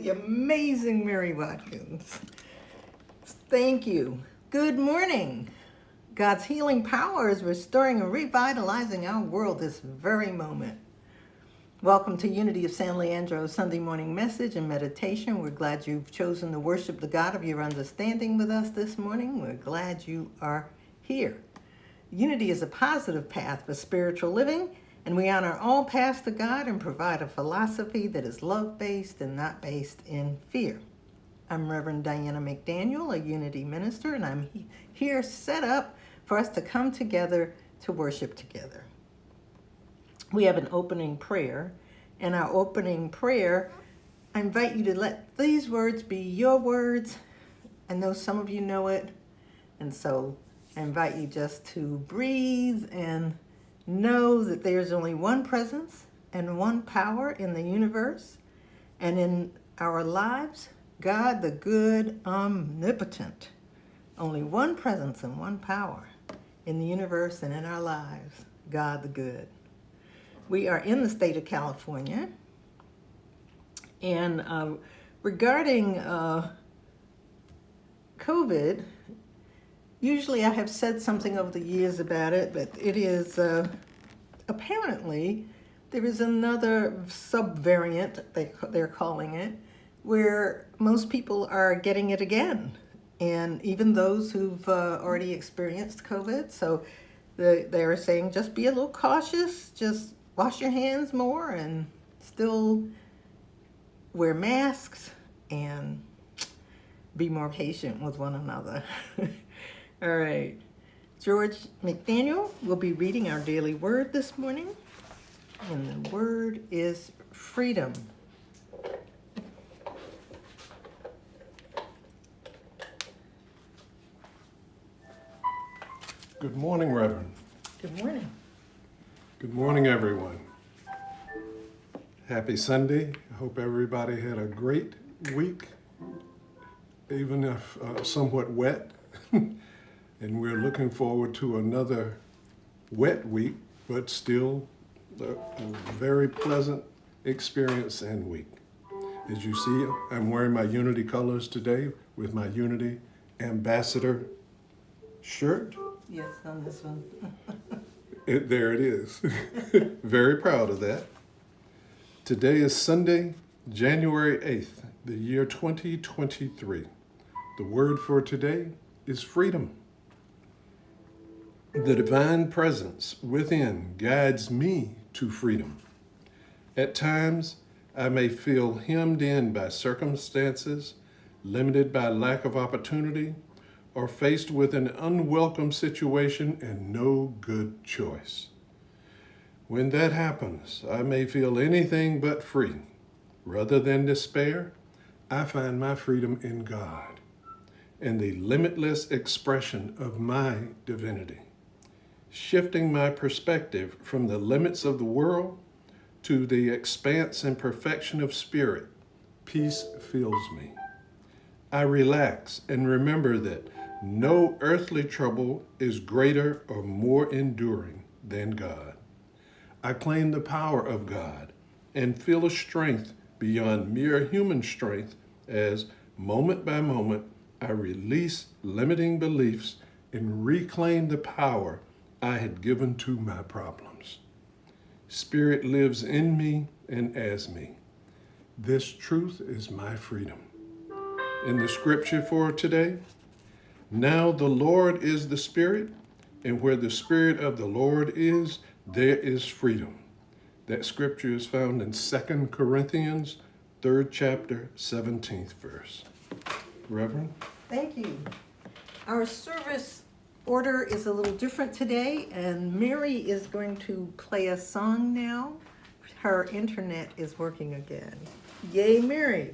the amazing Mary Watkins. Thank you. Good morning. God's healing power is restoring and revitalizing our world this very moment. Welcome to Unity of San Leandro's Sunday morning message and meditation. We're glad you've chosen to worship the God of your understanding with us this morning. We're glad you are here. Unity is a positive path for spiritual living, and we honor all paths to God and provide a philosophy that is love-based and not based in fear. I'm Reverend Diana McDaniel, a Unity minister, and I'm here set up for us to come together to worship together. We have an opening prayer, and our opening prayer, I invite you to let these words be your words. I know some of you know it, and so I invite you just to breathe and know that there's only one presence and one power in the universe and in our lives, God the good, omnipotent. Only one presence and one power in the universe and in our lives, God the good. We are in the state of California, and regarding COVID, usually I have said something over the years about it, but it is apparently there is another subvariant, they're calling it, where most people are getting it again. And even those who've already experienced COVID, so they're saying just be a little cautious, just wash your hands more and still wear masks and be more patient with one another. All right. George McDaniel will be reading our daily word this morning, and the word is freedom. Good morning, Reverend. Good morning. Good morning, everyone. Happy Sunday. I hope everybody had a great week, even if somewhat wet. And we're looking forward to another wet week, but still a very pleasant experience and week. As you see, I'm wearing my Unity colors today with my Unity Ambassador shirt. Yes, on this one. There it is. Very proud of that. Today is Sunday, January 8th, the year 2023. The word for today is freedom. The divine presence within guides me to freedom. At times, I may feel hemmed in by circumstances, limited by lack of opportunity, or faced with an unwelcome situation and no good choice. When that happens, I may feel anything but free. Rather than despair, I find my freedom in God and the limitless expression of my divinity. Shifting my perspective from the limits of the world to the expanse and perfection of spirit, peace fills me. I relax and remember that no earthly trouble is greater or more enduring than God. I claim the power of God and feel a strength beyond mere human strength as, moment by moment, I release limiting beliefs and reclaim the power I had given to my problems. Spirit lives in me and as me. This truth is my freedom. In the scripture for today, now the Lord is the Spirit, and where the Spirit of the Lord is, there is freedom. That scripture is found in 2 Corinthians, 3rd chapter, 17th verse. Reverend? Thank you. Our service order is a little different today, and Mary is going to play a song now. Her internet is working again. Yay, Mary.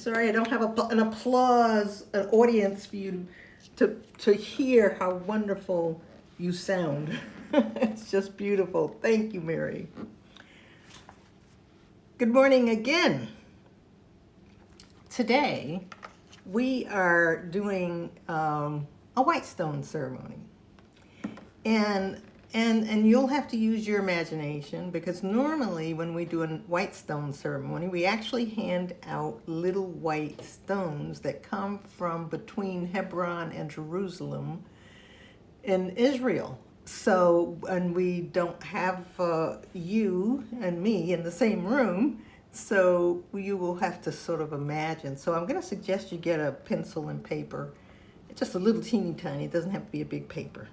sorry I don't have an applause, an audience for you to hear how wonderful you sound. It's just beautiful. Thank you, Mary. Good morning again. Today, we are doing a white stone ceremony. And you'll have to use your imagination, because normally when we do a white stone ceremony, we actually hand out little white stones that come from between Hebron and Jerusalem in Israel. So, and we don't have you and me in the same room, so you will have to sort of imagine. So I'm going to suggest you get a pencil and paper, just a little teeny tiny, it doesn't have to be a big paper,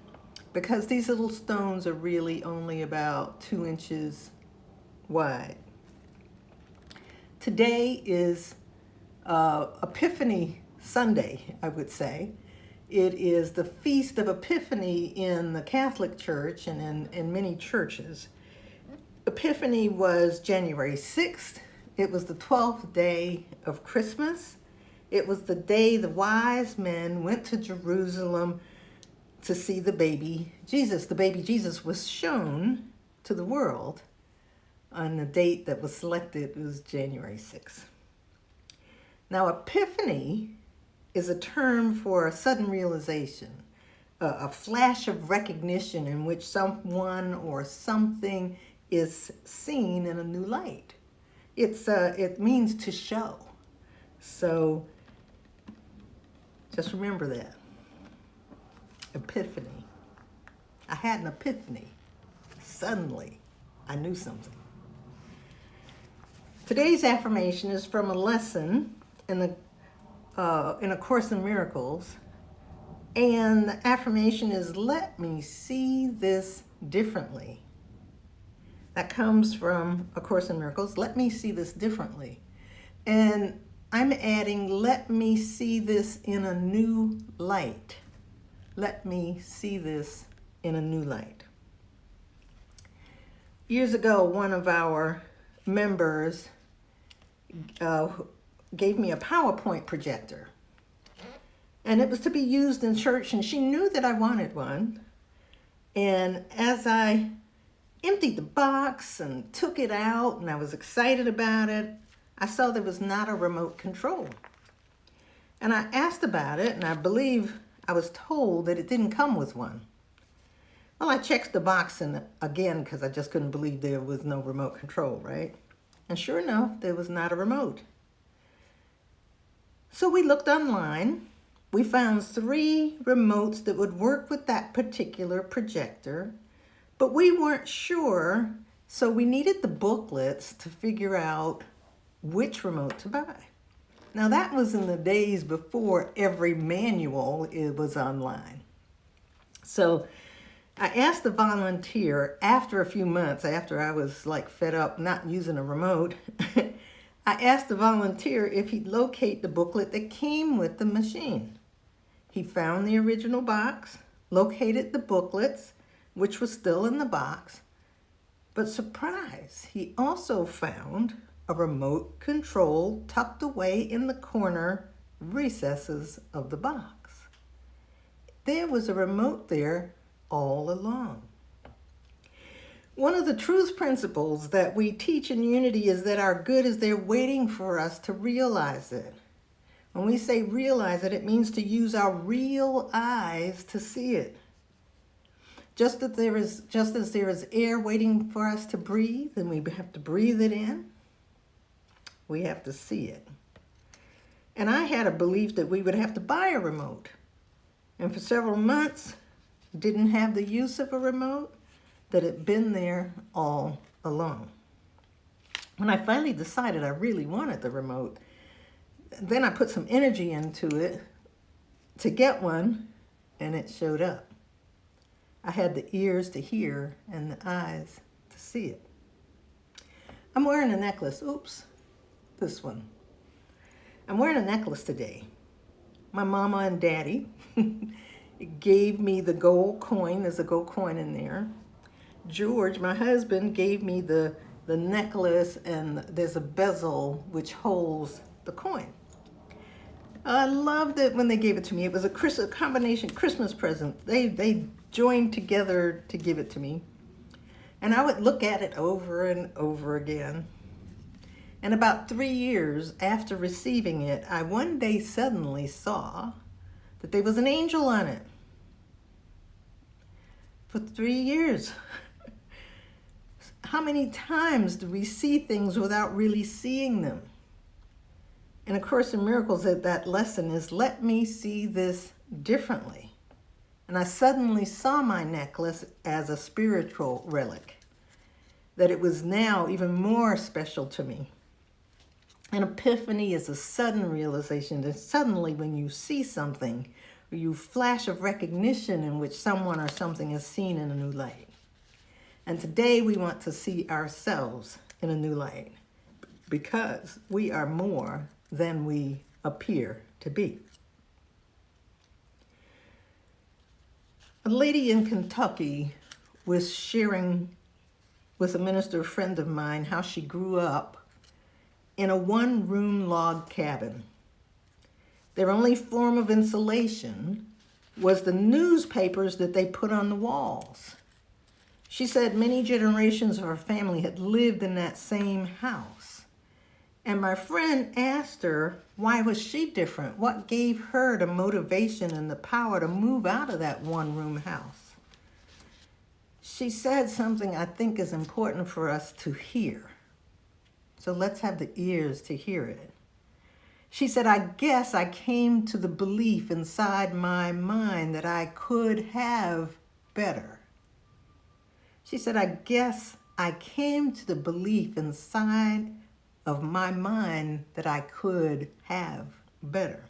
because these little stones are really only about 2 inches wide. Today is Epiphany Sunday, I would say. It is the Feast of Epiphany in the Catholic Church and in many churches. Epiphany was January 6th. It was the 12th day of Christmas. It was the day the wise men went to Jerusalem to see the baby Jesus. The baby Jesus was shown to the world on the date that was selected. It was January 6th. Now, Epiphany is a term for a sudden realization, a flash of recognition in which someone or something is seen in a new light. It means to show. So just remember that. Epiphany. I had an epiphany. Suddenly, I knew something. Today's affirmation is from a lesson in A Course in Miracles, and the affirmation is, "Let me see this differently." That comes from A Course in Miracles. Let me see this differently. And I'm adding, let me see this in a new light. Let me see this in a new light. Years ago, one of our members gave me a PowerPoint projector. And it was to be used in church, and she knew that I wanted one. And as I emptied the box and took it out, and I was excited about it, I saw there was not a remote control. And I asked about it, and I believe I was told that it didn't come with one. Well, I checked the box again, because I just couldn't believe there was no remote control, right? And sure enough, there was not a remote. So we looked online. We found 3 remotes that would work with that particular projector, but we weren't sure, so we needed the booklets to figure out which remote to buy. Now, that was in the days before every manual was online. So I asked the volunteer, after a few months, after I was like fed up not using a remote, I asked the volunteer if he'd locate the booklet that came with the machine. He found the original box, located the booklets, which was still in the box, but surprise, he also found a remote control tucked away in the corner recesses of the box. There was a remote there all along. One of the truth principles that we teach in Unity is that our good is there waiting for us to realize it. When we say realize it, it means to use our real eyes to see it. Just as there is air waiting for us to breathe, and we have to breathe it in, we have to see it. And I had a belief that we would have to buy a remote. And for several months, didn't have the use of a remote that had been there all along. When I finally decided I really wanted the remote, then I put some energy into it to get one, and it showed up. I had the ears to hear and the eyes to see it. I'm wearing a necklace. Oops, this one. I'm wearing a necklace today. My mama and daddy gave me the gold coin. There's a gold coin in there. George, my husband, gave me the necklace, and there's a bezel which holds the coin. I loved it when they gave it to me. It was a combination Christmas present. They joined together to give it to me. And I would look at it over and over again. And about 3 years after receiving it, I one day suddenly saw that there was an angel on it. For 3 years. How many times do we see things without really seeing them? And A Course in Miracles, that lesson is, let me see this differently. And I suddenly saw my necklace as a spiritual relic, that it was now even more special to me. An epiphany is a sudden realization that suddenly when you see something, or you flash of recognition in which someone or something is seen in a new light. And today we want to see ourselves in a new light because we are more than we appear to be. A lady in Kentucky was sharing with a minister friend of mine how she grew up in a one-room log cabin. Their only form of insulation was the newspapers that they put on the walls. She said many generations of her family had lived in that same house. And my friend asked her, why was she different? What gave her the motivation and the power to move out of that one-room house? She said something I think is important for us to hear. So let's have the ears to hear it. She said, I guess I came to the belief inside my mind that I could have better. She said, I guess I came to the belief inside of my mind that I could have better.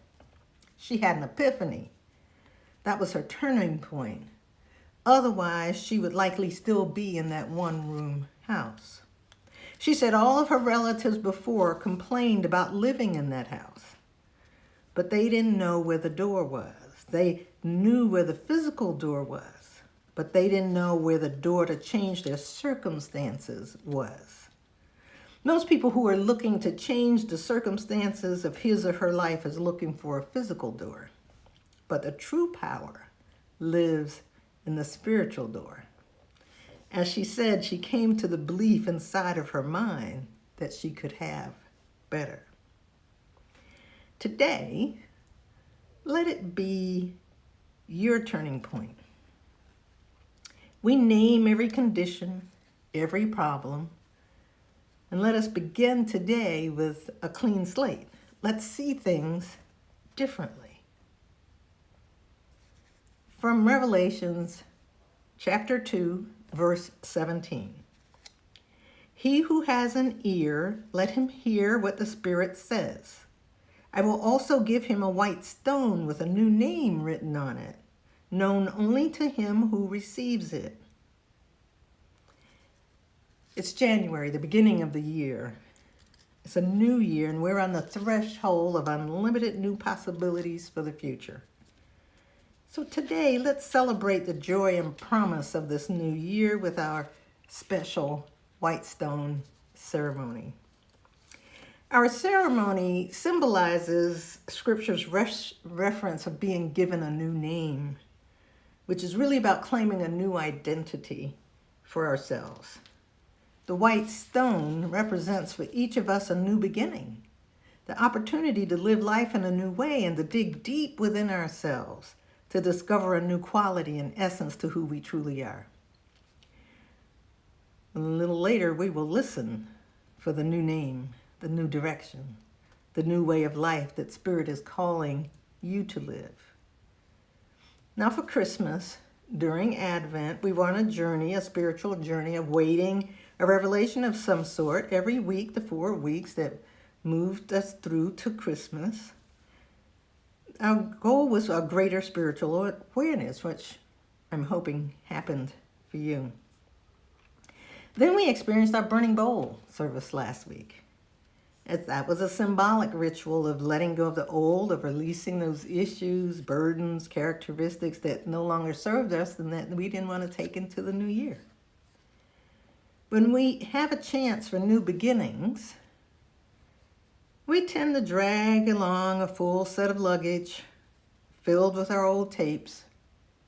She had an epiphany. That was her turning point. Otherwise, she would likely still be in that one-room house. She said all of her relatives before complained about living in that house, but they didn't know where the door was. They knew where the physical door was, but they didn't know where the door to change their circumstances was. Most people who are looking to change the circumstances of his or her life is looking for a physical door, but the true power lives in the spiritual door. As she said, she came to the belief inside of her mind that she could have better. Today, let it be your turning point. We name every condition, every problem, and let us begin today with a clean slate. Let's see things differently. From Revelations chapter 2, verse 17. He who has an ear, let him hear what the Spirit says. I will also give him a white stone with a new name written on it, known only to him who receives it. It's January, the beginning of the year. It's a new year, and we're on the threshold of unlimited new possibilities for the future. So today, let's celebrate the joy and promise of this new year with our special white stone ceremony. Our ceremony symbolizes Scripture's reference of being given a new name, which is really about claiming a new identity for ourselves. The white stone represents for each of us a new beginning, the opportunity to live life in a new way and to dig deep within ourselves to discover a new quality and essence to who we truly are. A little later, we will listen for the new name, the new direction, the new way of life that Spirit is calling you to live. Now for Christmas, during Advent, we want a journey, a spiritual journey of waiting, a revelation of some sort every week, the 4 weeks that moved us through to Christmas. Our goal was a greater spiritual awareness, which I'm hoping happened for you. Then we experienced our Burning Bowl service last week. That was a symbolic ritual of letting go of the old, of releasing those issues, burdens, characteristics that no longer served us and that we didn't want to take into the new year. When we have a chance for new beginnings, We tend to drag along a full set of luggage filled with our old tapes.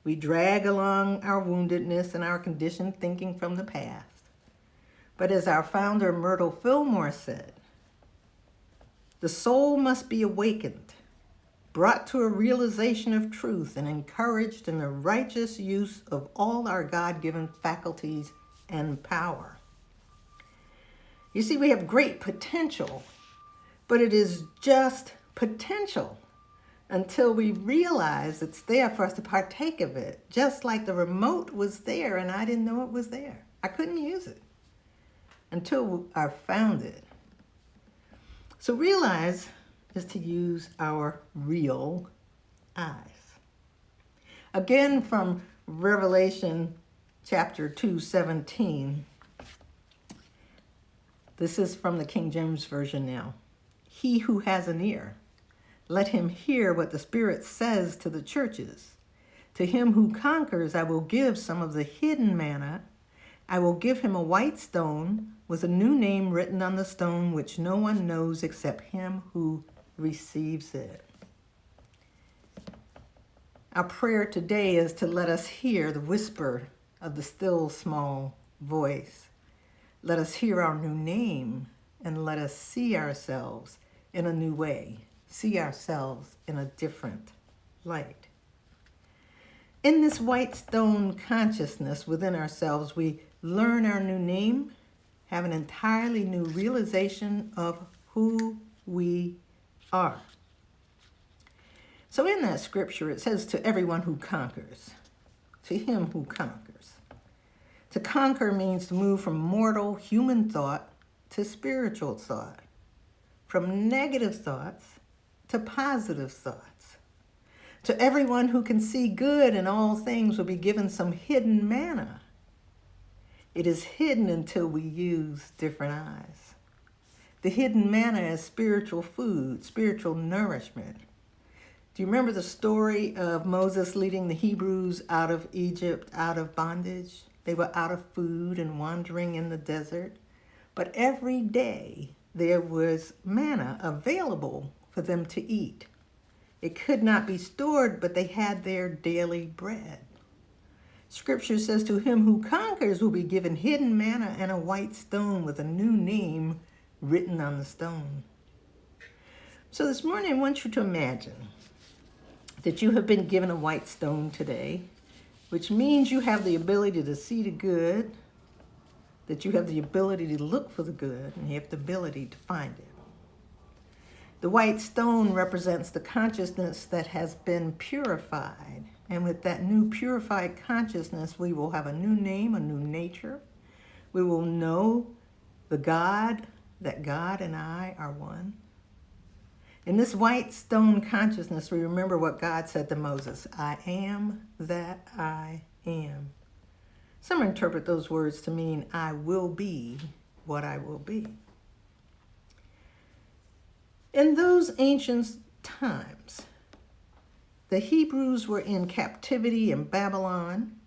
We drag along our woundedness and our conditioned thinking from the past. But as our founder Myrtle Fillmore said, the soul must be awakened, brought to a realization of truth, and encouraged in the righteous use of all our God-given faculties and power. You see, we have great potential, but it is just potential until we realize it's there for us to partake of it. Just like the remote was there and I didn't know it was there. I couldn't use it until I found it. So realize is to use our real eyes. Again, from Revelation chapter 2:17. This is from the King James Version now. He who has an ear, let him hear what the Spirit says to the churches. To him who conquers, I will give some of the hidden manna. I will give him a white stone with a new name written on the stone, which no one knows except him who receives it. Our prayer today is to let us hear the whisper of the still small voice. Let us hear our new name and let us see ourselves in a new way, see ourselves in a different light. In this white stone consciousness within ourselves, we learn our new name, have an entirely new realization of who we are. So in that scripture, it says to everyone who conquers, to him who conquers. To conquer means to move from mortal human thought to spiritual thought, from negative thoughts to positive thoughts. To everyone who can see good in all things will be given some hidden manna. It is hidden until we use different eyes. The hidden manna is spiritual food, spiritual nourishment. Do you remember the story of Moses leading the Hebrews out of Egypt, out of bondage? They were out of food and wandering in the desert. But every day there was manna available for them to eat. It could not be stored, but they had their daily bread. Scripture says, to him who conquers will be given hidden manna and a white stone with a new name written on the stone. So this morning I want you to imagine that you have been given a white stone today, which means you have the ability to see the good, that you have the ability to look for the good, and you have the ability to find it. The white stone represents the consciousness that has been purified. And with that new purified consciousness, we will have a new name, a new nature. We will know the God, that God and I are one. In this white stone consciousness, we remember what God said to Moses, I am that I am. Some interpret those words to mean, I will be what I will be. In those ancient times, the Hebrews were in captivity in Babylon,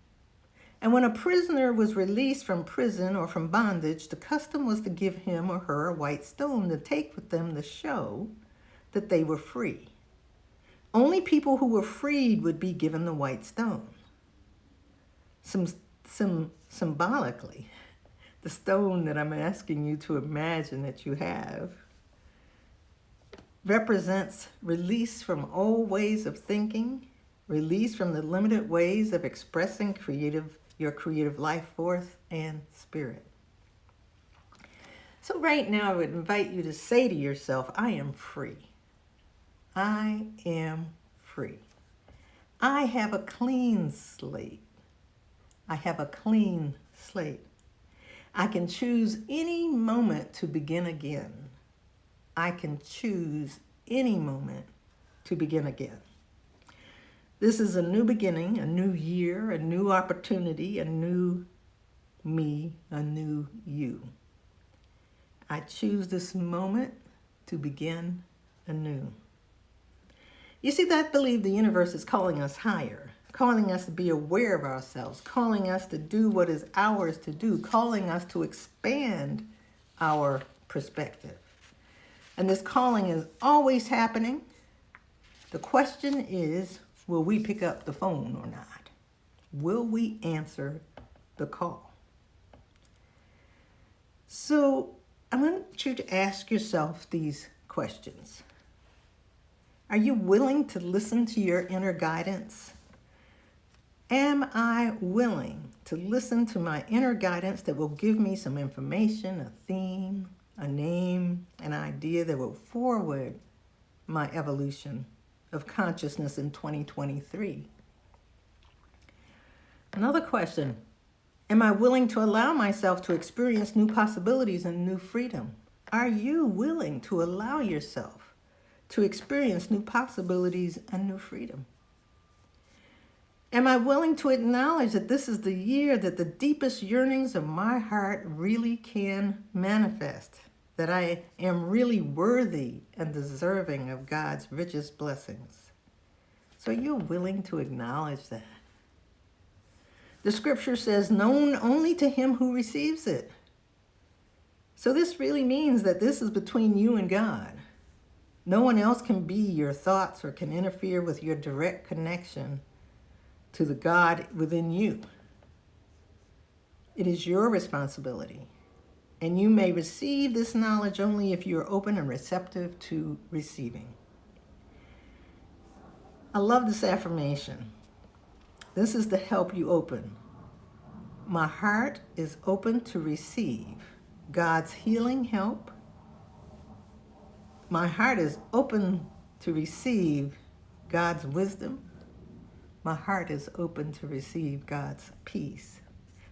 and when a prisoner was released from prison or from bondage, the custom was to give him or her a white stone to take with them to show that they were free. Only people who were freed would be given the white stone. Symbolically, the stone that I'm asking you to imagine that you have represents release from old ways of thinking, release from the limited ways of expressing your creative life force and spirit. So right now I would invite you to say to yourself, I am free. I am free. I have a clean slate. I have a clean slate. I can choose any moment to begin again. I can choose any moment to begin again. This is a new beginning, a new year, a new opportunity, a new me, a new you. I choose this moment to begin anew. You see, I believe the universe is calling us higher, calling us to be aware of ourselves, calling us to do what is ours to do, calling us to expand our perspective. And this calling is always happening. The question is, will we pick up the phone or not? Will we answer the call? So I want you to ask yourself these questions. Are you willing to listen to your inner guidance? Am I willing to listen to my inner guidance that will give me some information, a theme, a name, an idea that will forward my evolution of consciousness in 2023? Another question, am I willing to allow myself to experience new possibilities and new freedom? Are you willing to allow yourself to experience new possibilities and new freedom? Am I willing to acknowledge that this is the year that the deepest yearnings of my heart really can manifest? That I am really worthy and deserving of God's richest blessings? So you're willing to acknowledge that. The scripture says, known only to him who receives it. So this really means that this is between you and God. No one else can be your thoughts or can interfere with your direct connection to the God within you. It is your responsibility, and you may receive this knowledge only if you are open and receptive to receiving. I love this affirmation. This is to help you open. My heart is open to receive God's healing help. My heart is open to receive God's wisdom. My heart is open to receive God's peace.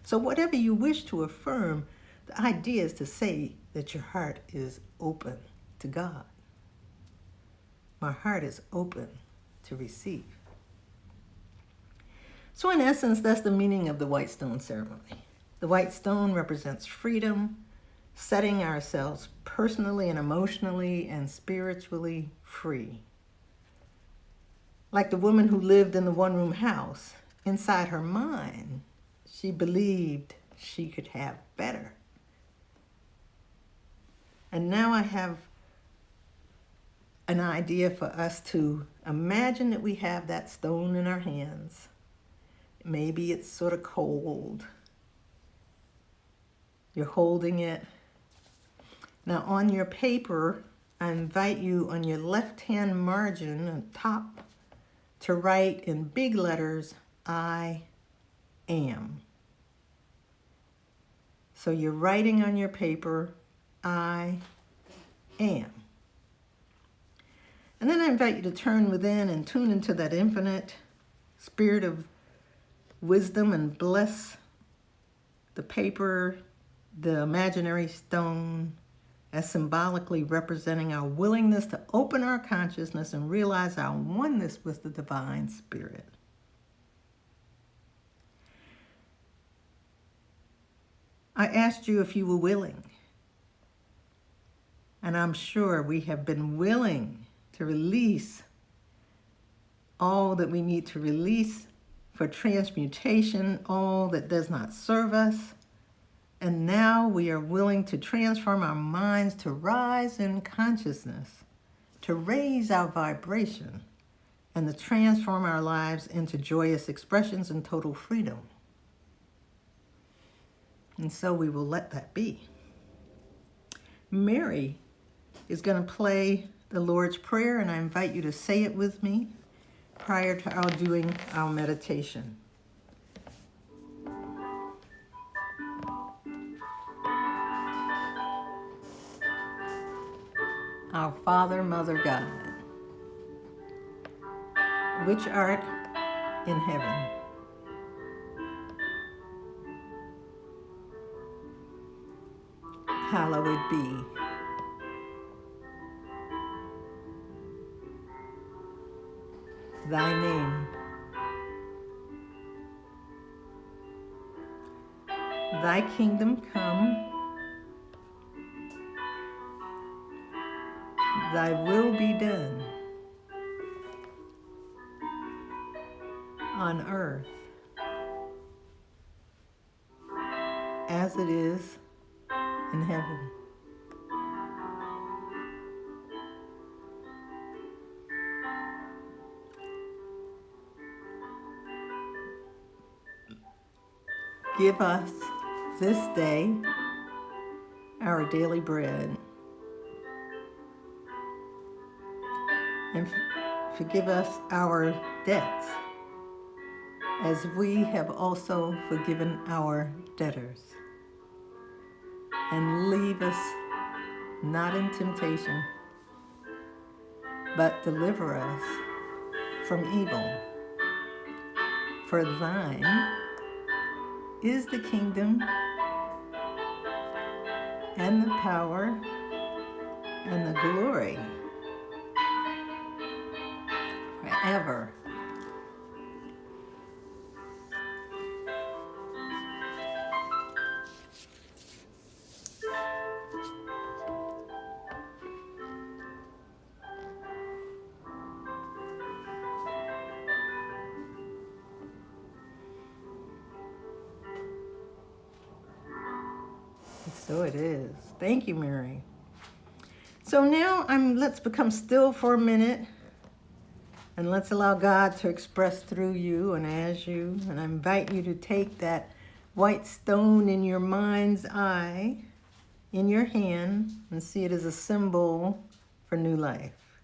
So whatever you wish to affirm, the idea is to say that your heart is open to God. My heart is open to receive. So in essence, that's the meaning of the white stone ceremony. The white stone represents freedom, setting ourselves personally and emotionally and spiritually free. Like the woman who lived in the one-room house, inside her mind, she believed she could have better. And now I have an idea for us to imagine that we have that stone in our hands. Maybe it's sort of cold. You're holding it. Now on your paper, I invite you on your left-hand margin on top to write in big letters, I am. So you're writing on your paper, I am. And then I invite you to turn within and tune into that infinite spirit of wisdom and bless the paper, the imaginary stone, as symbolically representing our willingness to open our consciousness and realize our oneness with the divine spirit. I asked you if you were willing, and I'm sure we have been willing to release all that we need to release for transmutation, all that does not serve us. And now we are willing to transform our minds to rise in consciousness, to raise our vibration, and to transform our lives into joyous expressions and total freedom. And so we will let that be. Mary is going to play the Lord's Prayer, and I invite you to say it with me prior to our doing our meditation. Our Father, Mother, God, which art in heaven, hallowed be thy name. Thy kingdom come, thy will be done on earth as it is in heaven. Give us this day our daily bread, and forgive us our debts, as we have also forgiven our debtors. And leave us not in temptation, but deliver us from evil. For thine is the kingdom and the power and the glory forever. So it is. Thank you, Mary. So now let's become still for a minute, and let's allow God to express through you and as you. And I invite you to take that white stone in your mind's eye in your hand and see it as a symbol for new life.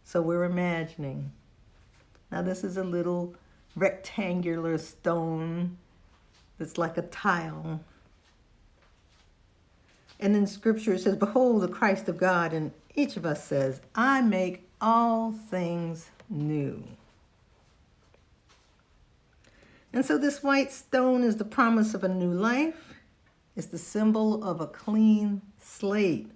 So we're imagining. Now this is a little rectangular stone that's like a tile. And in scripture it says, behold the Christ of God, and each of us says, I make all things new. And so this white stone is the promise of a new life. It's the symbol of a clean slate.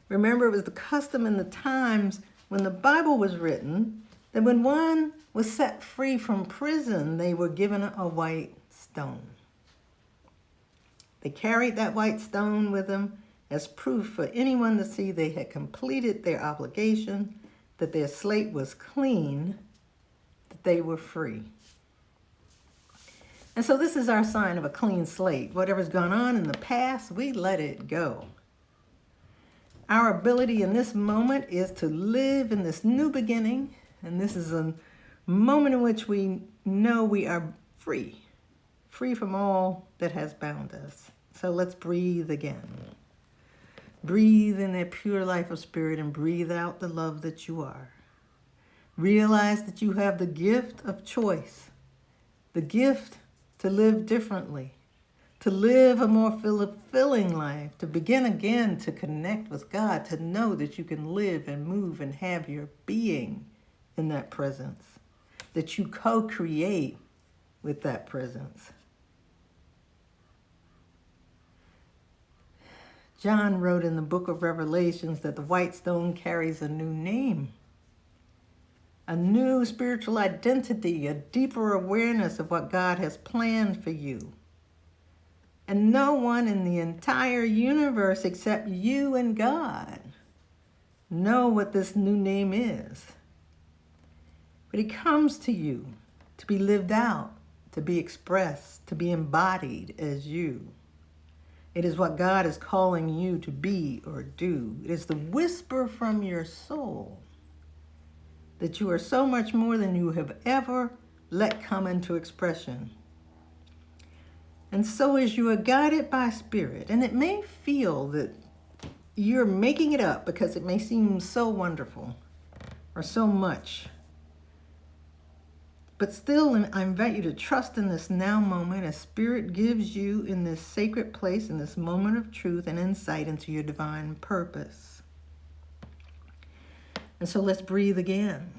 Remember, it was the custom in the times when the Bible was written that when one was set free from prison, they were given a white stone. They carried that white stone with them as proof for anyone to see they had completed their obligation, that their slate was clean, that they were free. And so this is our sign of a clean slate. Whatever's gone on in the past, we let it go. Our ability in this moment is to live in this new beginning, and this is a moment in which we know we are free from all that has bound us. So let's breathe again. Breathe in that pure life of spirit and breathe out the love that you are. Realize that you have the gift of choice, the gift to live differently, to live a more fulfilling life, to begin again to connect with God, to know that you can live and move and have your being in that presence, that you co-create with that presence. John wrote in the book of Revelations that the white stone carries a new name, a new spiritual identity, a deeper awareness of what God has planned for you. And no one in the entire universe except you and God know what this new name is. But it comes to you to be lived out, to be expressed, to be embodied as you. It is what God is calling you to be or do. It is the whisper from your soul that you are so much more than you have ever let come into expression. And so as you are guided by spirit, and it may feel that you're making it up because it may seem so wonderful or so much, but still I invite you to trust in this now moment as spirit gives you in this sacred place, in this moment of truth and insight into your divine purpose. And so let's breathe again.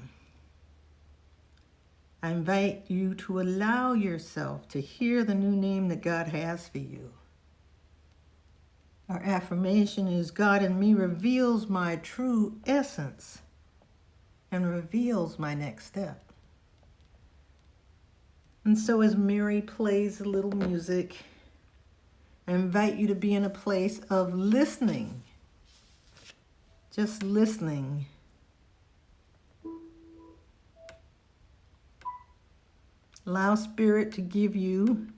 I invite you to allow yourself to hear the new name that God has for you. Our affirmation is, God in me reveals my true essence and reveals my next step. And so as Mary plays a little music, I invite you to be in a place of listening, just listening. Allow Spirit to give you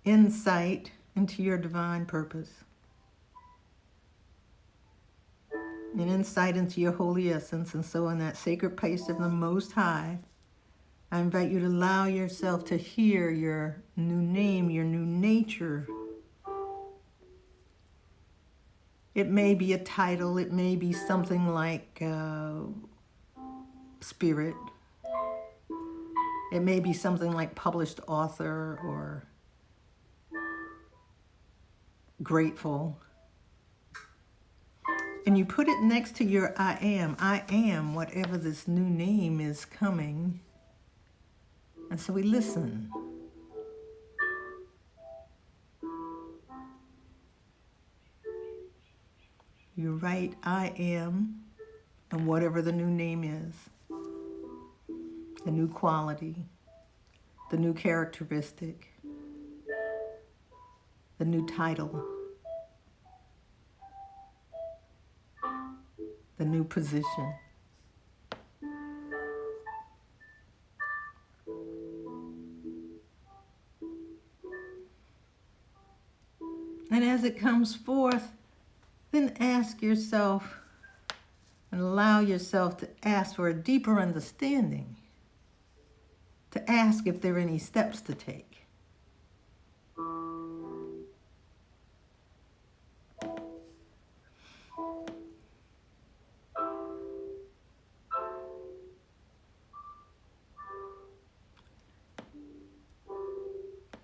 insight into your divine purpose, an insight into your holy essence. And so in that sacred place of the Most High, I invite you to allow yourself to hear your new name, your new nature. It may be a title, it may be something like spirit. It may be something like published author or grateful. And you put it next to your I am whatever this new name is coming. And so we listen. You write I am and whatever the new name is, the new quality, the new characteristic, the new title, the new position. And as it comes forth, then ask yourself and allow yourself to ask for a deeper understanding, to ask if there are any steps to take.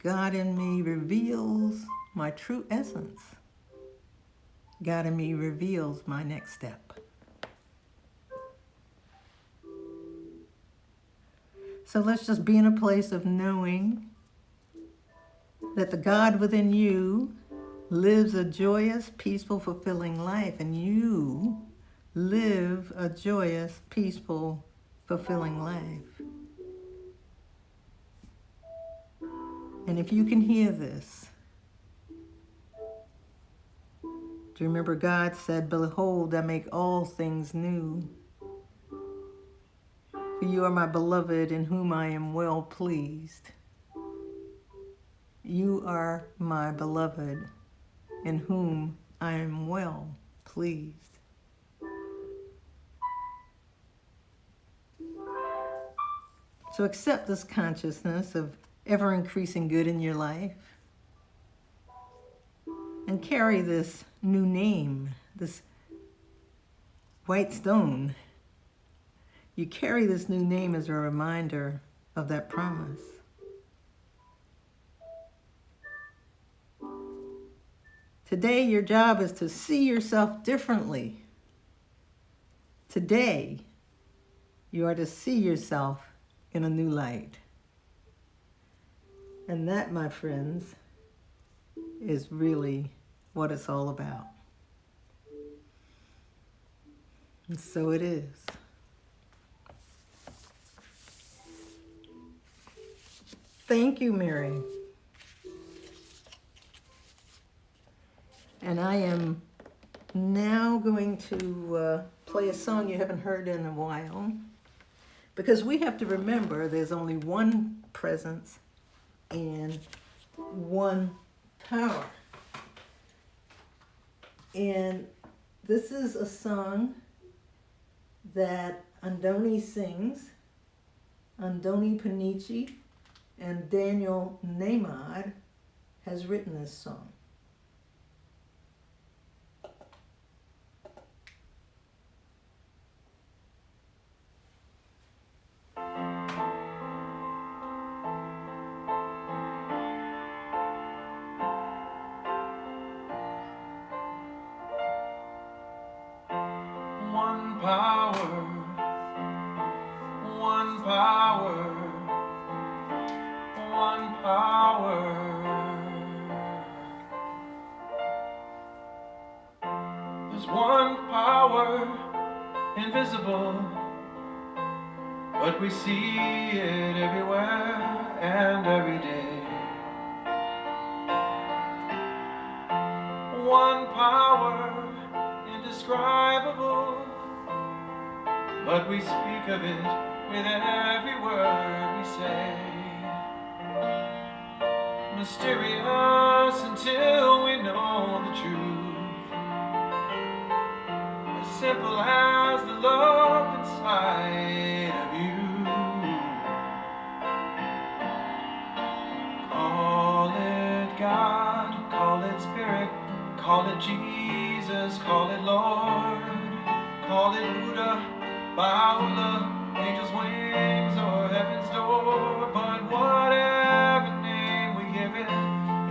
God in me reveals my true essence. God in me reveals my next step. So let's just be in a place of knowing that the God within you lives a joyous, peaceful, fulfilling life, and you live a joyous, peaceful, fulfilling life. And if you can hear this, do you remember God said, "Behold, I make all things new. For you are my beloved, in whom I am well pleased." You are my beloved, in whom I am well pleased. So accept this consciousness of ever-increasing good in your life and carry this new name, this white stone. You carry this new name as a reminder of that promise. Today, your job is to see yourself differently. Today, you are to see yourself in a new light. And that, my friends, is really what it's all about. And so it is. Thank you, Mary. And I am now going to play a song you haven't heard in a while, because we have to remember there's only one presence and one power. And this is a song that Andoni sings, Andoni Panici and Daniel Neymar has written this song. One power, one power, one power. There's one power, invisible, but we see it everywhere and every day. One power, indescribable, but we speak of it with every word we say. Mysterious until we know the truth, as simple as the love inside of you. God, call it Spirit, call it Jesus, call it Lord, call it Buddha, Baha'u'llah, angels' wings, or heaven's door. But whatever name we give it,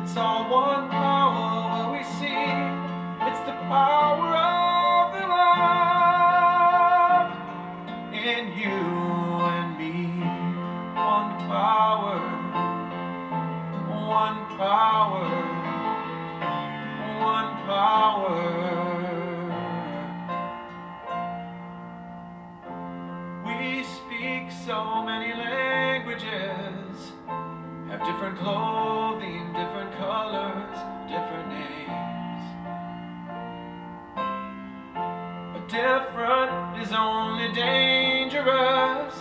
it's all one power. What we see, it's the power of the love in you and me. One power, one power, one power. We speak so many languages, have different clothing, different colors, different names. But different is only dangerous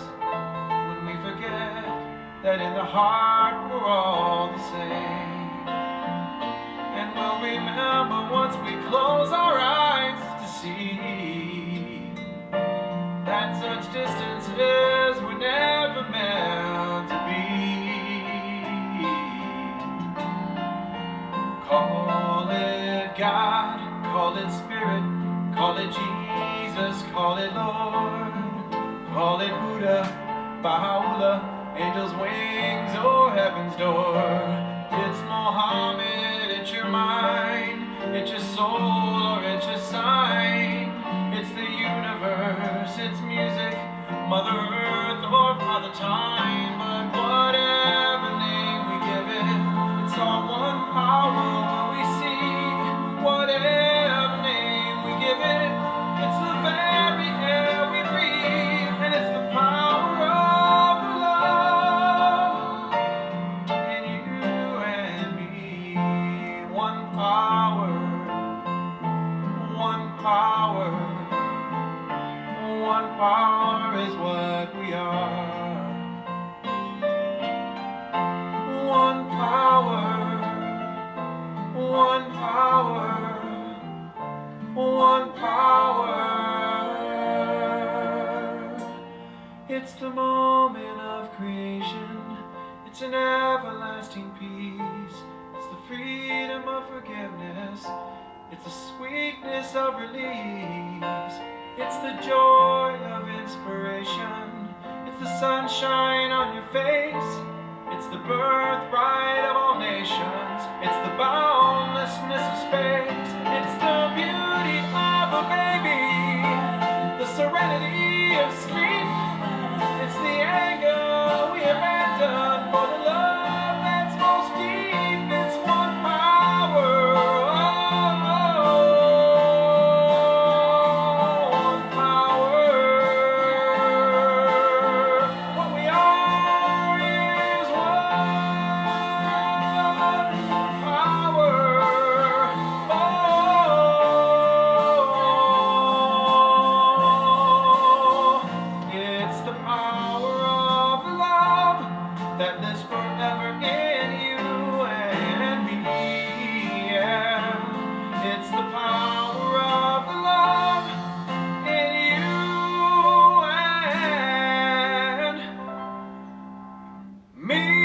when we forget that in the heart we're all the same. And we'll remember once we close our eyes to see that such distances were never meant to be. Call it God, call it Spirit, call it Jesus, call it Lord, call it Buddha, Baha'u'llah, angels' wings, or heaven's door. It's Mohammed, it's your mind, it's your soul, or it's your sign. It's the universe, it's music, Mother Earth, or Father Time. But whatever name we give it, it's all one power. What we see, whatever name we give it, it's the very air we breathe, and it's the power of the love in you and me. One power, one power, one power is what we are. One power, one power, one power. It's the moment of creation. It's an everlasting peace. It's the freedom of forgiveness. It's the sweetness of release. It's the joy of inspiration. It's the sunshine on your face. It's the birthright of all nations. It's the boundlessness of space. It's the beauty of a baby, the serenity of sleep. It's the anger we abandon for the love that's most deep. It's one power, one power. What we are is one power. It's the power of the love that lives forever in you and me. Yeah. It's the power of the love in you and me.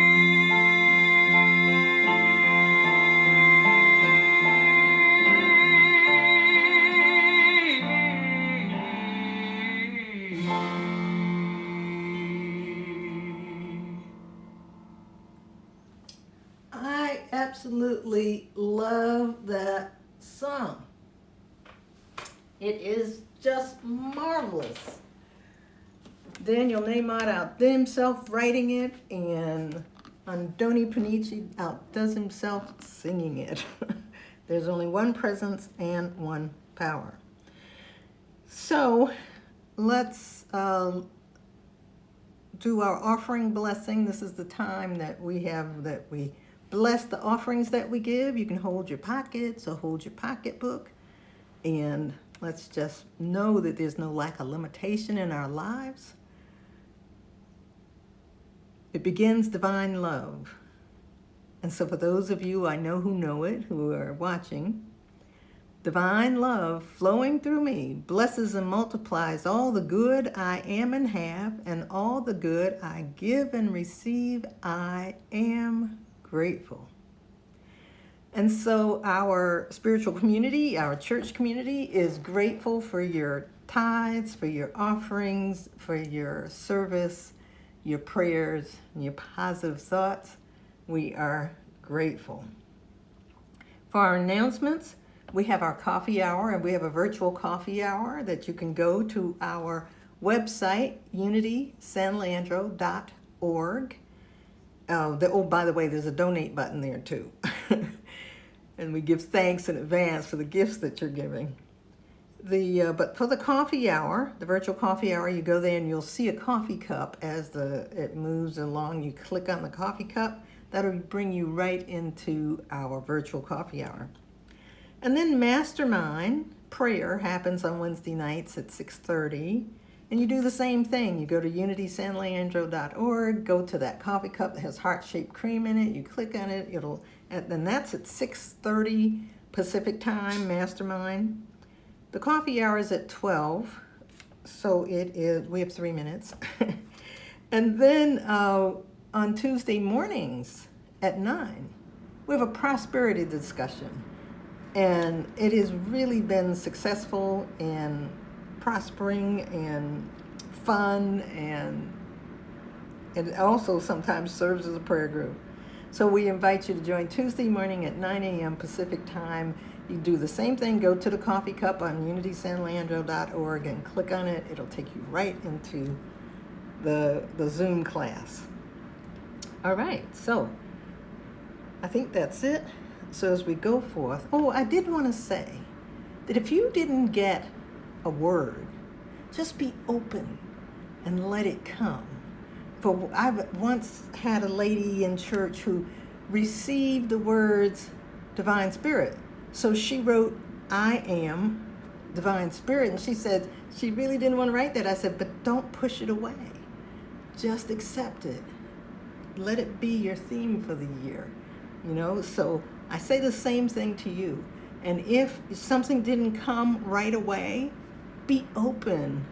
I absolutely love that song. It is just marvelous. Daniel Nahmod outdid himself writing it, and Andoni Panici outdoes himself singing it. There's only one presence and one power. So let's do our offering blessing. This is the time that we have that we bless the offerings that we give. You can hold your pockets or hold your pocketbook, and let's just know that there's no lack of limitation in our lives. It begins divine love. And so for those of you I know who know it, who are watching, divine love flowing through me blesses and multiplies all the good I am and have, and all the good I give and receive. I am grateful. And so our spiritual community, our church community, is grateful for your tithes, for your offerings, for your service, your prayers, and your positive thoughts. We are grateful. For our announcements, we have our coffee hour, and we have a virtual coffee hour that you can go to our website, unitysanleandro.org. Oh, by the way, there's a donate button there too. And we give thanks in advance for the gifts that you're giving. But for the coffee hour, the virtual coffee hour, you go there and you'll see a coffee cup as it moves along. You click on the coffee cup. That'll bring you right into our virtual coffee hour. And then Mastermind prayer happens on Wednesday nights at 6:30. And you do the same thing. You go to unitysanleandro.org, go to that coffee cup that has heart-shaped cream in it. You click on it. And that's at 6:30 Pacific time, Mastermind. The coffee hour is at 12, so we have 3 minutes. And then on Tuesday mornings at 9, we have a prosperity discussion. And it has really been successful and prospering and fun, and it also sometimes serves as a prayer group. So we invite you to join Tuesday morning at 9 a.m. Pacific time. You do the same thing, go to the coffee cup on unitysanleandro.org and click on it. It'll take you right into the Zoom class. All right, so I think that's it. So as we go forth, I did want to say that if you didn't get a word, just be open and let it come. For I once had a lady in church who received the words Divine Spirit. So she wrote, I am Divine Spirit. And she said she really didn't want to write that. I said, but don't push it away. Just accept it. Let it be your theme for the year. So I say the same thing to you. And if something didn't come right away, be open,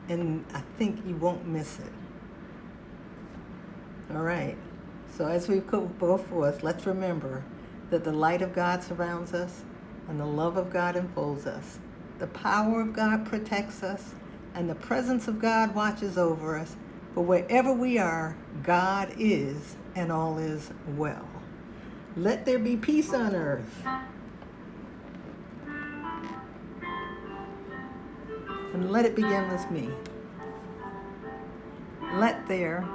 and I think you won't miss it. All right, so as we go forth, let's remember that the light of God surrounds us and the love of God enfolds us. The power of God protects us and the presence of God watches over us. For wherever we are, God is, and all is well. Let there be peace on earth. And let it begin with me. Let there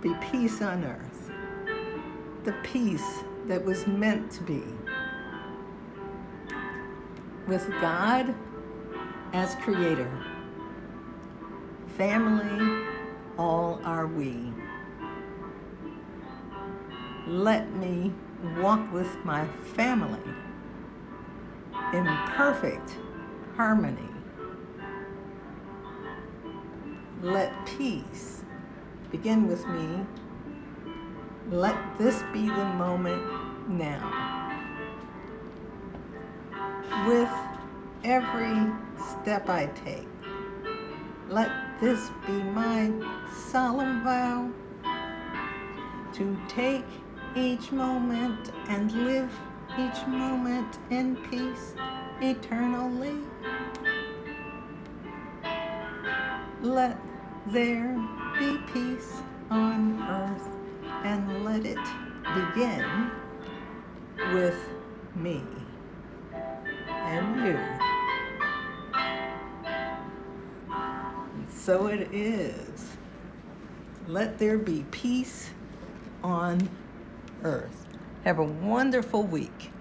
be peace on earth. The peace that was meant to be. With God as creator. Family, all are we. Let me walk with my family in perfect harmony. Let peace begin with me. Let this be the moment now. With every step I take, let this be my solemn vow to take each moment and live each moment in peace eternally. Let there be peace on earth, and let it begin with me and you. And so it is. Let there be peace on earth. Have a wonderful week.